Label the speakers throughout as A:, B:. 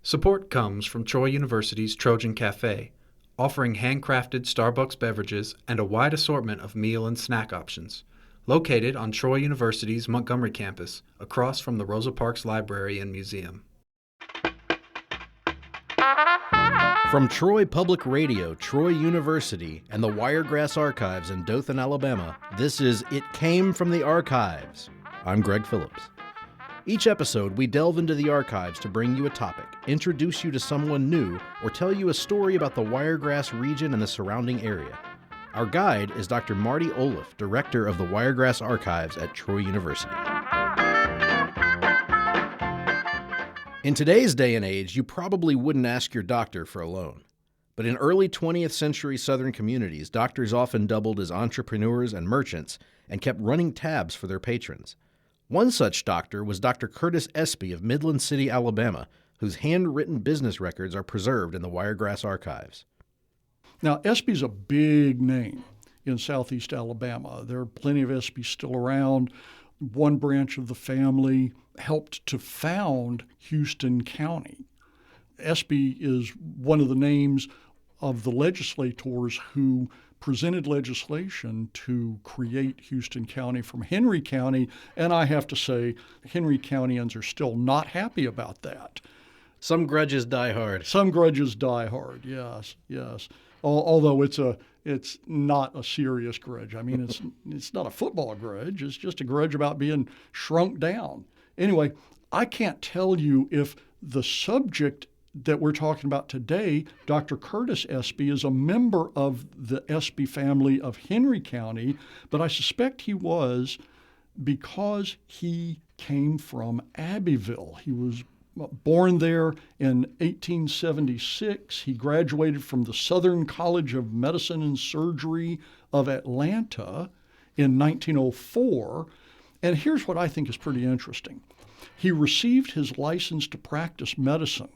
A: Support comes from Troy University's Trojan Cafe, offering handcrafted Starbucks beverages and a wide assortment of meal and snack options. Located on Troy University's Montgomery campus, across from the Rosa Parks Library and Museum.
B: From Troy Public Radio, Troy University, and the Wiregrass Archives in Dothan, Alabama, this is It Came from the Archives. I'm Greg Phillips. Each episode, we delve into the archives to bring you a topic, introduce you to someone new, or tell you a story about the Wiregrass region and the surrounding area. Our guide is Dr. Marty Olaf, director of the Wiregrass Archives at Troy University. In today's day and age, you probably wouldn't ask your doctor for a loan. But in early 20th century Southern communities, doctors often doubled as entrepreneurs and merchants and kept running tabs for their patrons. One such doctor was Dr. Curtis Espy of Midland City, Alabama, whose handwritten business records are preserved in the Wiregrass Archives.
C: Now, Espy's a big name in southeast Alabama. There are plenty of Espys still around. One branch of the family helped to found Houston County. Espy is one of the names of the legislators who presented legislation to create Houston County from Henry County, and I have to say, Henry Countyans are still not happy about that.
B: Some grudges die hard.
C: Some grudges die hard, yes. Although it's not a serious grudge. I mean, it's not a football grudge. It's just a grudge about being shrunk down. Anyway, I can't tell you if the subject that we're talking about today, Dr. Curtis Espy, is a member of the Espy family of Henry County, but I suspect he was because he came from Abbeville. He was born there in 1876. He graduated from the Southern College of Medicine and Surgery of Atlanta in 1904. And here's what I think is pretty interesting. He received his license to practice medicine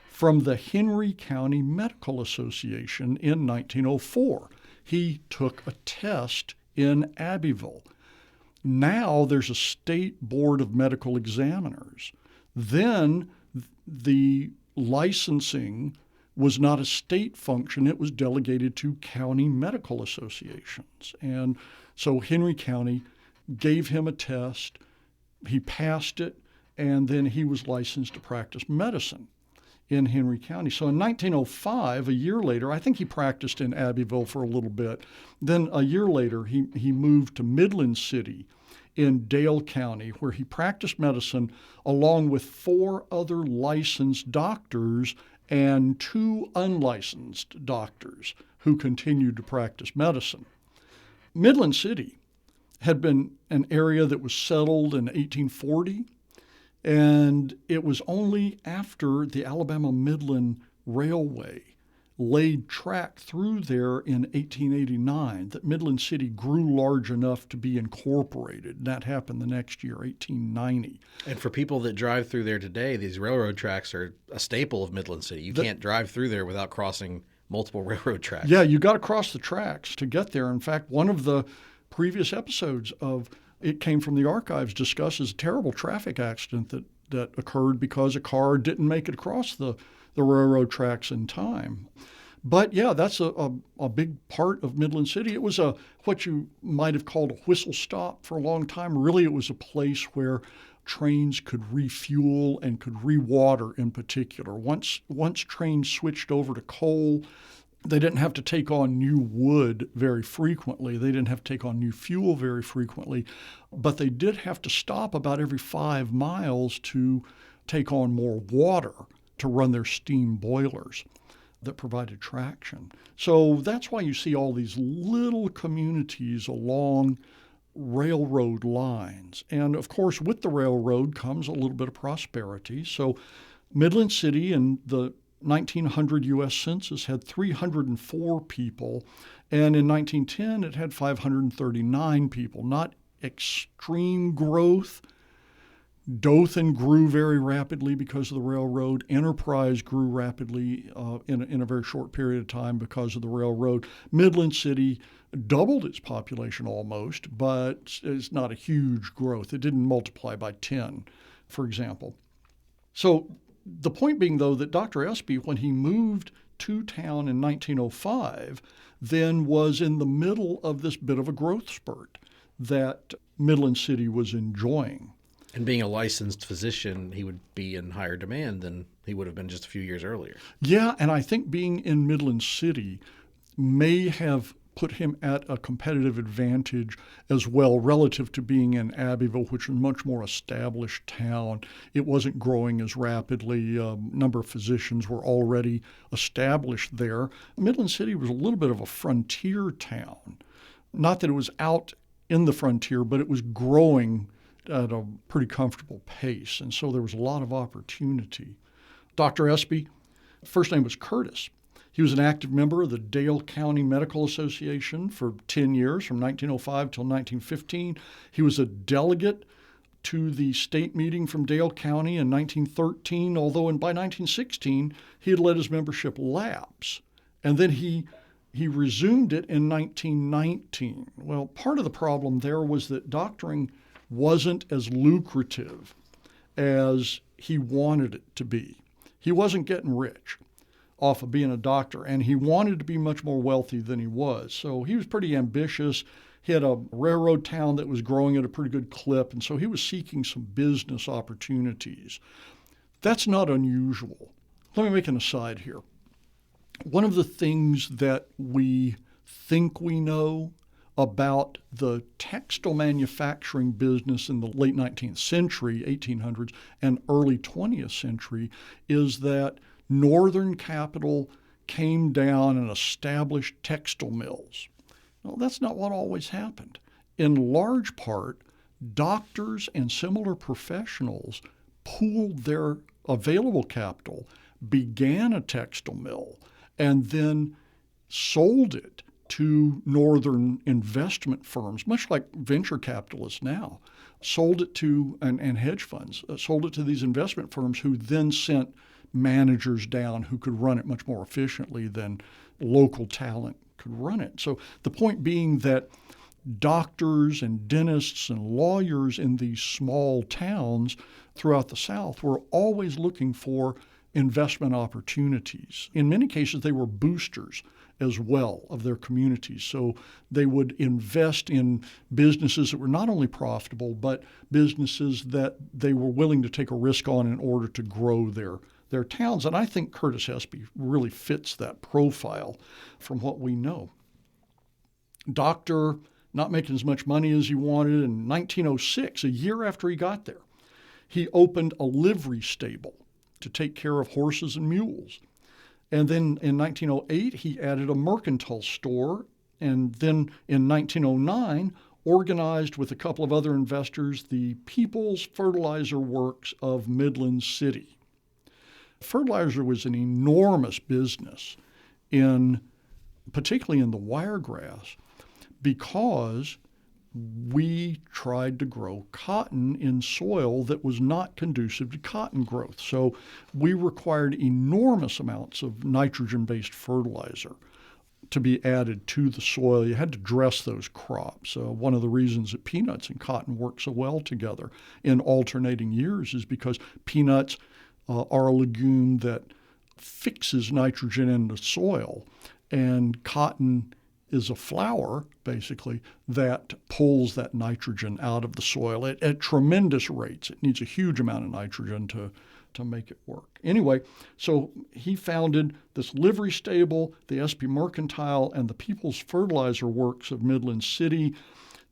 C: from the Henry County Medical Association in 1904. He took a test in Abbeville. Now there's a state board of medical examiners. Then the licensing was not a state function. It was delegated to county medical associations. And so Henry County gave him a test. He passed it, and then he was licensed to practice medicine in Henry County. So in 1905, a year later, I think he practiced in Abbeville for a little bit. Then a year later, he moved to Midland City in Dale County, where he practiced medicine along with 4 other licensed doctors and 2 unlicensed doctors who continued to practice medicine. Midland City had been an area that was settled in 1840, and it was only after the Alabama Midland Railway laid track through there in 1889 that Midland City grew large enough to be incorporated. And that happened the next year, 1890.
B: And for people that drive through there today, these railroad tracks are a staple of Midland City. You can't drive through there without crossing multiple railroad tracks.
C: Yeah, you got to cross the tracks to get there. In fact, one of the previous episodes of It Came from the Archives discusses a terrible traffic accident that occurred because a car didn't make it across the railroad tracks in time. But yeah, that's a big part of Midland City. It was what you might have called a whistle stop for a long time. Really, it was a place where trains could refuel and could re-water in particular. Once trains switched over to coal, they didn't have to take on new wood very frequently. They didn't have to take on new fuel very frequently, but they did have to stop about every 5 miles to take on more water to run their steam boilers that provided traction. So that's why you see all these little communities along railroad lines. And of course, with the railroad comes a little bit of prosperity. So Midland City in the 1900 U.S. Census had 304 people, and in 1910 it had 539 people. Not extreme growth. Dothan grew very rapidly because of the railroad. Enterprise grew rapidly in a very short period of time because of the railroad. Midland City doubled its population almost, but it's not a huge growth. It didn't multiply by 10, for example. So The point being, though, that Dr. Espy, when he moved to town in 1905, then was in the middle of this bit of a growth spurt that Midland City was enjoying.
B: And being a licensed physician, he would be in higher demand than he would have been just a few years earlier.
C: Yeah, and I think being in Midland City may have put him at a competitive advantage as well relative to being in Abbeville, which is a much more established town. It wasn't growing as rapidly. A number of physicians were already established there. Midland City was a little bit of a frontier town. Not that it was out in the frontier, but it was growing at a pretty comfortable pace, and so there was a lot of opportunity. Dr. Espy, first name was Curtis. He was an active member of the Dale County Medical Association for 10 years, from 1905 till 1915. He was a delegate to the state meeting from Dale County in 1913, although by 1916 he had let his membership lapse. And then he resumed it in 1919. Well, part of the problem there was that doctoring wasn't as lucrative as he wanted it to be. He wasn't getting rich off of being a doctor, and he wanted to be much more wealthy than he was. So he was pretty ambitious. He had a railroad town that was growing at a pretty good clip, and so he was seeking some business opportunities. That's not unusual. Let me make an aside here. One of the things that we think we know about the textile manufacturing business in the late 19th century, 1800s, and early 20th century is that Northern capital came down and established textile mills. Well, that's not what always happened. In large part, doctors and similar professionals pooled their available capital, began a textile mill, and then sold it to northern investment firms, much like venture capitalists now, sold it to, and hedge funds, sold it to these investment firms who then sent managers down who could run it much more efficiently than local talent could run it. So the point being that doctors and dentists and lawyers in these small towns throughout the South were always looking for investment opportunities. In many cases, they were boosters as well of their communities. So they would invest in businesses that were not only profitable, but businesses that they were willing to take a risk on in order to grow their towns. And I think Curtis Espy really fits that profile from what we know. Doctor, not making as much money as he wanted. In 1906, a year after he got there, he opened a livery stable to take care of horses and mules. And then in 1908, he added a mercantile store. And then in 1909, organized with a couple of other investors, the People's Fertilizer Works of Midland City. Fertilizer was an enormous business, particularly in the wiregrass, because we tried to grow cotton in soil that was not conducive to cotton growth. So we required enormous amounts of nitrogen-based fertilizer to be added to the soil. You had to dress those crops. One of the reasons that peanuts and cotton work so well together in alternating years is because peanuts are a legume that fixes nitrogen in the soil, and cotton is a flower, basically, that pulls that nitrogen out of the soil at tremendous rates. It needs a huge amount of nitrogen to make it work. Anyway, so he founded this livery stable, the Espy Mercantile, and the People's Fertilizer Works of Midland City.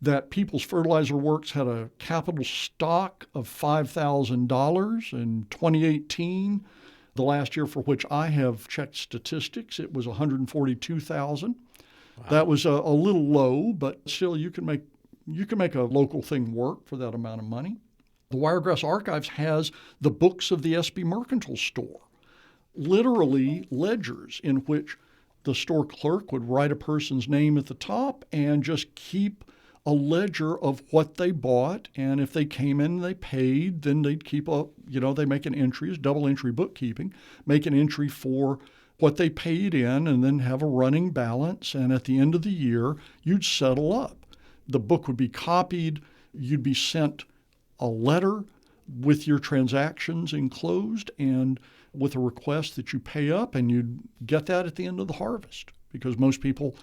C: That People's Fertilizer Works had a capital stock of $5,000 in 2018. The last year for which I have checked statistics, it was $142,000. Wow. That was a little low, but still you can make a local thing work for that amount of money. The Wiregrass Archives has the books of the Espy Mercantile Store, literally ledgers in which the store clerk would write a person's name at the top and just keep a ledger of what they bought, and if they came in and they paid, then they'd keep they make an entry, it's double entry bookkeeping, make an entry for what they paid in and then have a running balance, and at the end of the year, you'd settle up. The book would be copied, you'd be sent a letter with your transactions enclosed and with a request that you pay up, and you'd get that at the end of the harvest because most people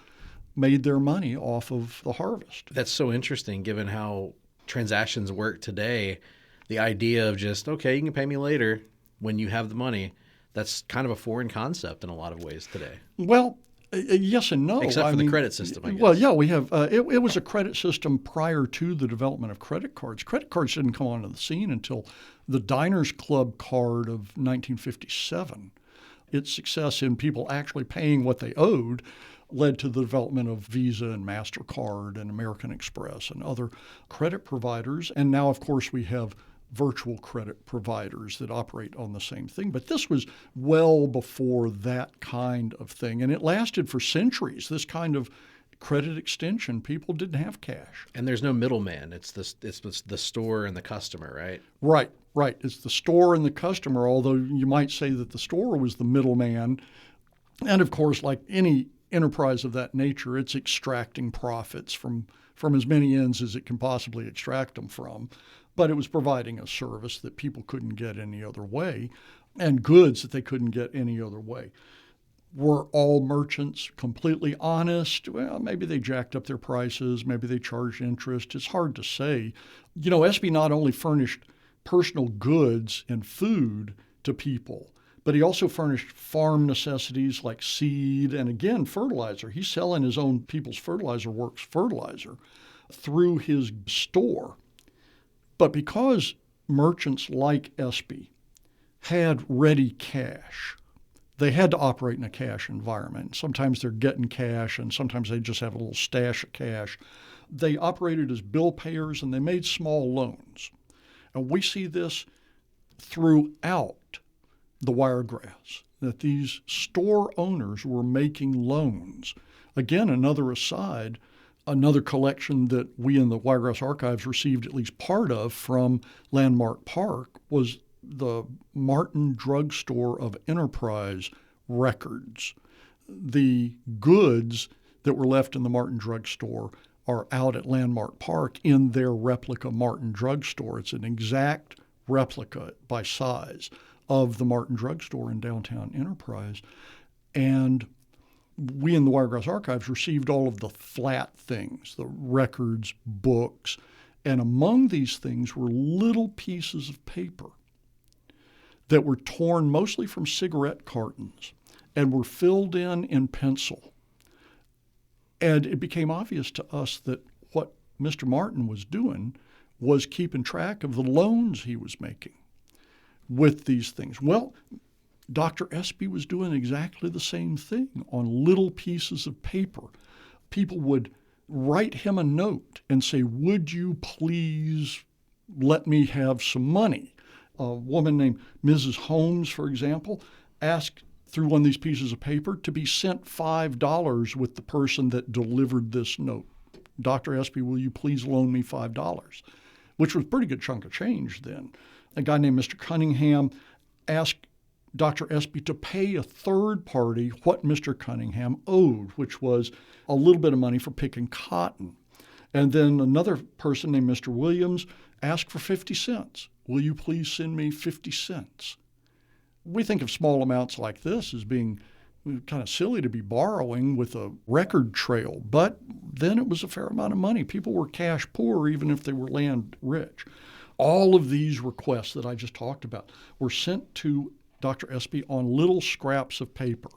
C: made their money off of the harvest.
B: That's so interesting given how transactions work today. The idea of just, okay, you can pay me later when you have the money, that's kind of a foreign concept in a lot of ways today.
C: Well, yes and no.
B: Except for the credit system, I guess.
C: Well, yeah, we have. It was a credit system prior to the development of credit cards. Credit cards didn't come onto the scene until the Diners Club card of 1957. Its success in people actually paying what they owed led to the development of Visa and MasterCard and American Express and other credit providers. And now, of course, we have virtual credit providers that operate on the same thing. But this was well before that kind of thing. And it lasted for centuries, this kind of credit extension. People didn't have cash.
B: And there's no middleman. It's the store and the customer, right?
C: Right. It's the store and the customer, although you might say that the store was the middleman. And of course, like any enterprise of that nature, it's extracting profits from as many ends as it can possibly extract them from. But it was providing a service that people couldn't get any other way and goods that they couldn't get any other way. Were all merchants completely honest? Well, maybe they jacked up their prices. Maybe they charged interest. It's hard to say. You know, Espy not only furnished personal goods and food to people, but he also furnished farm necessities like seed and, again, fertilizer. He's selling his own People's Fertilizer Works fertilizer through his store. But because merchants like Espy had ready cash, they had to operate in a cash environment. Sometimes they're getting cash, and sometimes they just have a little stash of cash. They operated as bill payers, and they made small loans. And we see this throughout the Wiregrass, that these store owners were making loans. Again, another aside, another collection that we in the Wiregrass Archives received at least part of from Landmark Park was the Martin Drugstore of Enterprise records. The goods that were left in the Martin Drugstore are out at Landmark Park in their replica Martin Drugstore. It's an exact replica by size of the Martin Drugstore in downtown Enterprise. And we in the Wiregrass Archives received all of the flat things, the records, books, and among these things were little pieces of paper that were torn mostly from cigarette cartons and were filled in pencil. And it became obvious to us that what Mr. Martin was doing was keeping track of the loans he was making with these things. Well, Dr. Espy was doing exactly the same thing on little pieces of paper. People would write him a note and say, "Would you please let me have some money?" A woman named Mrs. Holmes, for example, asked through one of these pieces of paper to be sent $5 with the person that delivered this note. "Dr. Espy, will you please loan me $5? Which was a pretty good chunk of change then. A guy named Mr. Cunningham asked Dr. Espy to pay a third party what Mr. Cunningham owed, which was a little bit of money for picking cotton. And then another person named Mr. Williams asked for 50 cents. "Will you please send me 50 cents? We think of small amounts like this as being kind of silly to be borrowing with a record trail, but then it was a fair amount of money. People were cash poor even if they were land rich. All of these requests that I just talked about were sent to Dr. Espy on little scraps of paper.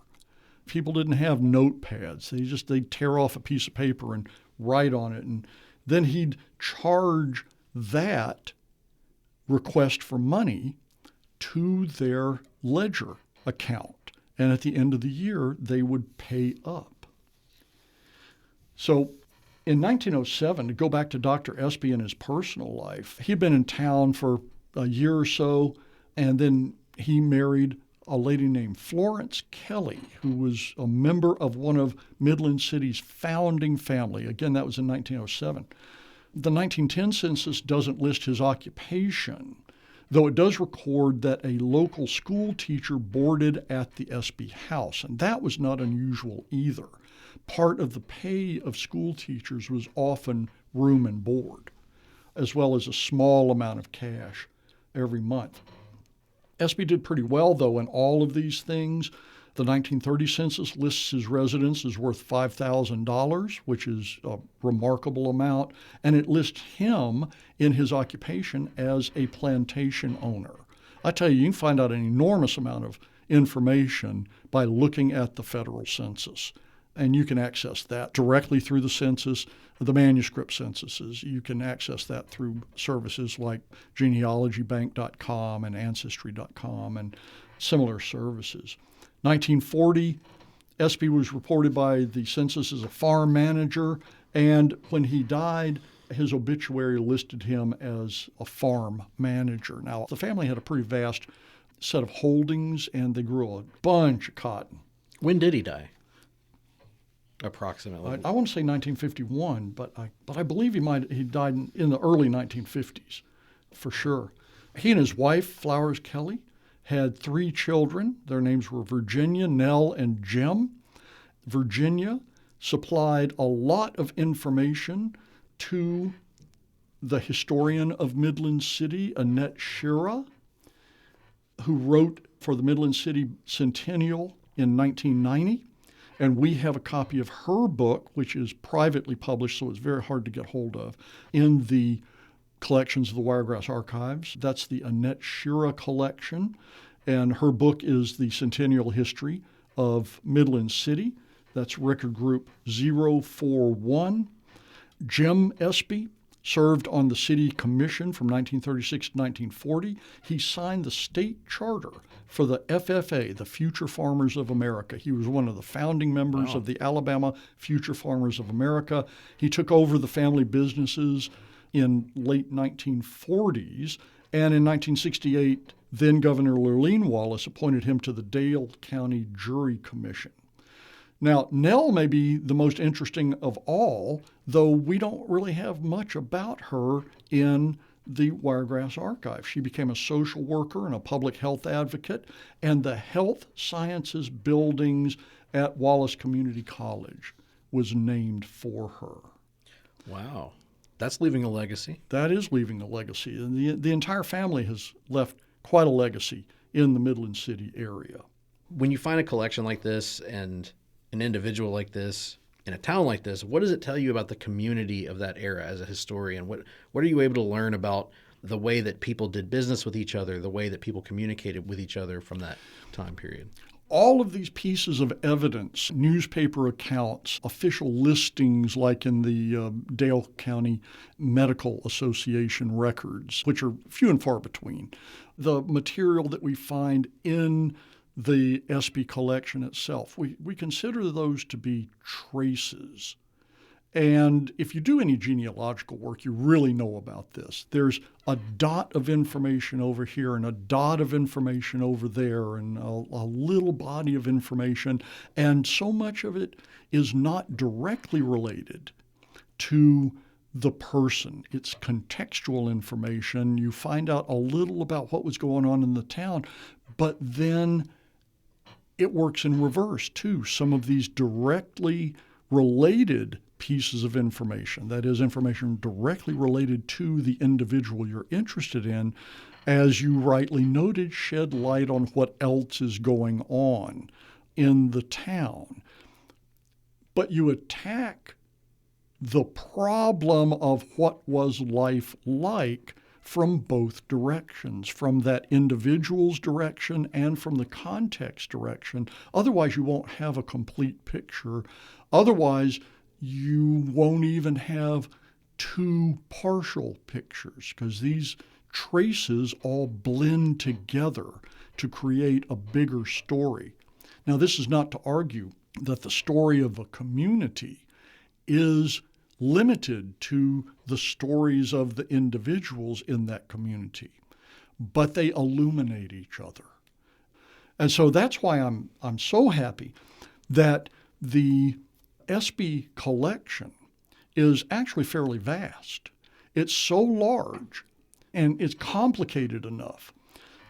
C: People didn't have notepads. They'd tear off a piece of paper and write on it, and then he'd charge that request for money to their ledger account. And at the end of the year, they would pay up. So in 1907, to go back to Dr. Espy and his personal life, he'd been in town for a year or so, and then he married a lady named Florence Kelly, who was a member of one of Midland City's founding family. Again, that was in 1907. The 1910 census doesn't list his occupation, though it does record that a local school teacher boarded at the Espy house, and that was not unusual either. Part of the pay of school teachers was often room and board, as well as a small amount of cash every month. Espy did pretty well, though, in all of these things. The 1930 census lists his residence as worth $5,000, which is a remarkable amount, and it lists him in his occupation as a plantation owner. I tell you, you can find out an enormous amount of information by looking at the federal census, and you can access that directly through the census, the manuscript censuses. You can access that through services like genealogybank.com and ancestry.com and similar services. 1940, Espy was reported by the census as a farm manager, and when he died, his obituary listed him as a farm manager. Now, the family had a pretty vast set of holdings, and they grew a bunch of cotton.
B: When did he die? Approximately.
C: I want to say 1951, but I believe he died in the early 1950s, for sure. He and his wife, Flowers Kelly, had 3 children. Their names were Virginia, Nell, and Jim. Virginia supplied a lot of information to the historian of Midland City, Annette Shira, who wrote for the Midland City Centennial in 1990. And we have a copy of her book, which is privately published, so it's very hard to get hold of, in the collections of the Wiregrass Archives. That's the Annette Shira collection. And her book is the Centennial History of Midland City. That's record group 041. Jim Espy served on the city commission from 1936 to 1940. He signed the state charter for the FFA, the Future Farmers of America. He was one of the founding members of the Alabama Future Farmers of America. He took over the family businesses in late 1940s, and in 1968, then Governor Lurleen Wallace appointed him to the Dale County Jury Commission. Now, Nell may be the most interesting of all, though we don't really have much about her in the Wiregrass Archive. She became a social worker and a public health advocate, and the health sciences buildings at Wallace Community College was named for her.
B: Wow. That's leaving a legacy.
C: That is leaving a legacy. And the entire family has left quite a legacy in the Midland City area.
B: When you find a collection like this and an individual like this in a town like this, what does it tell you about the community of that era as a historian? What are you able to learn about the way that people did business with each other, the way that people communicated with each other from that time period?
C: All of these pieces of evidence, newspaper accounts, official listings like in the Dale County Medical Association records, which are few and far between, the material that we find in the Espy collection itself, we consider those to be traces. And if you do any genealogical work, you really know about this. There's a dot of information over here and a dot of information over there and a little body of information. And so much of it is not directly related to the person. It's contextual information. You find out a little about what was going on in the town, but then it works in reverse too. Some of these directly related pieces of information, that is, information directly related to the individual you're interested in, as you rightly noted, shed light on what else is going on in the town. But you attack the problem of what was life like from both directions, from that individual's direction and from the context direction. Otherwise, you won't have a complete picture. Otherwise, you won't even have 2 partial pictures, because these traces all blend together to create a bigger story. Now, this is not to argue that the story of a community is limited to the stories of the individuals in that community, but they illuminate each other. And so that's why I'm so happy that the Espy collection is actually fairly vast. It's so large and it's complicated enough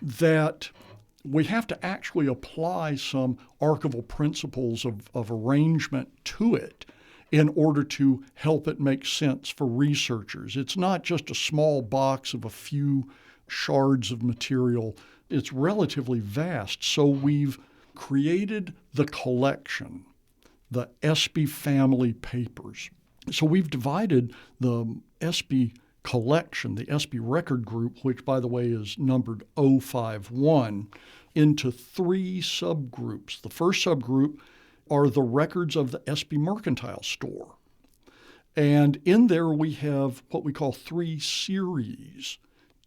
C: that we have to actually apply some archival principles of arrangement to it in order to help it make sense for researchers. It's not just a small box of a few shards of material. It's relatively vast. So we've created the collection, the Espy family papers. So we've divided the Espy collection, the Espy record group, which, by the way, is numbered 051, into 3 subgroups. The first subgroup are the records of the Espy Mercantile Store. And in there we have what we call 3 series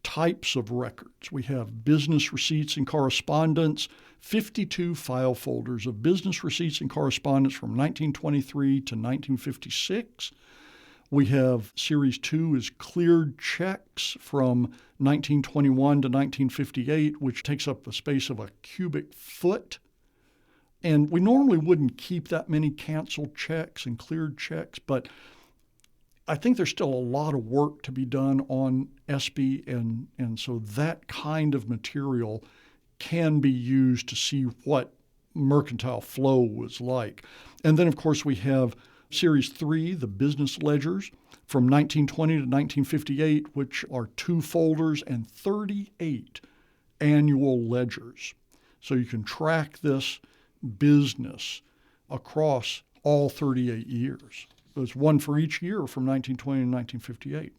C: types of records. We have business receipts and correspondence, 52 file folders of business receipts and correspondence from 1923 to 1956. We have Series 2 is cleared checks from 1921 to 1958, which takes up the space of a cubic foot. And we normally wouldn't keep that many canceled checks and cleared checks, but I think there's still a lot of work to be done on Espy, and so that kind of material can be used to see what mercantile flow was like. And then, of course, we have Series 3, the business ledgers, from 1920 to 1958, which are 2 folders and 38 annual ledgers. So you can track this business across all 38 years. There's one for each year from 1920 to 1958.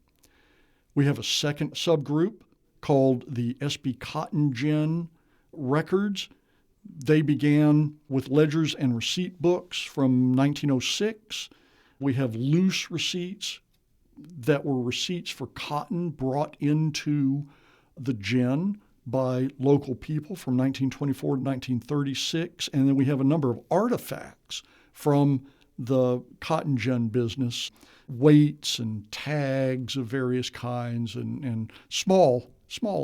C: We have a second subgroup called the Espy Cotton Gin records. They began with ledgers and receipt books from 1906. We have loose receipts that were receipts for cotton brought into the gin by local people from 1924 to 1936. And then we have a number of artifacts from the cotton gin business, weights and tags of various kinds and small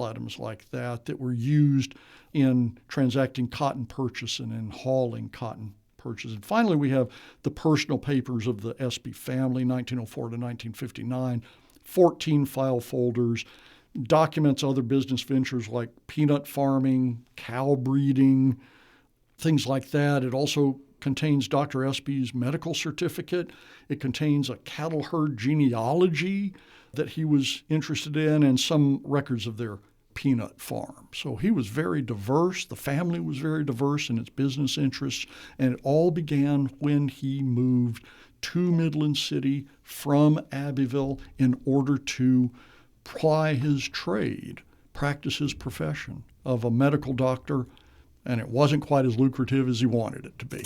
C: items like that were used in transacting cotton purchase and in hauling cotton purchase. And finally, we have the personal papers of the Espy family, 1904 to 1959, 14 file folders, documents other business ventures like peanut farming, cow breeding, things like that. It also contains Dr. Espy's medical certificate. It contains a cattle herd genealogy that he was interested in and some records of their peanut farm. So he was very diverse. The family was very diverse in its business interests, and it all began when he moved to Midland City from Abbeville in order to ply his trade, practice his profession of a medical doctor, and it wasn't quite as lucrative as he wanted it to be.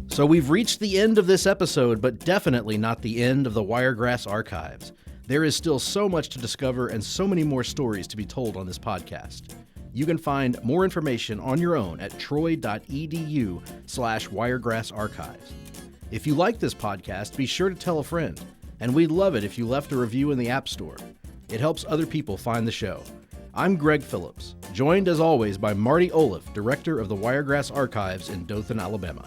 B: So we've reached the end of this episode, but definitely not the end of the Wiregrass Archives. There is still so much to discover and so many more stories to be told on this podcast. You can find more information on your own at troy.edu/wiregrassarchives. If you like this podcast, be sure to tell a friend. And we'd love it if you left a review in the App Store. It helps other people find the show. I'm Greg Phillips, joined as always by Marty Olaf, director of the Wiregrass Archives in Dothan, Alabama.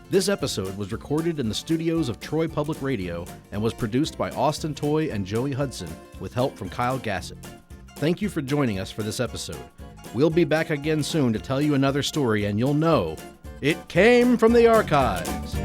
B: This episode was recorded in the studios of Troy Public Radio and was produced by Austin Toy and Joey Hudson with help from Kyle Gassett. Thank you for joining us for this episode. We'll be back again soon to tell you another story, and you'll know it came from the archives.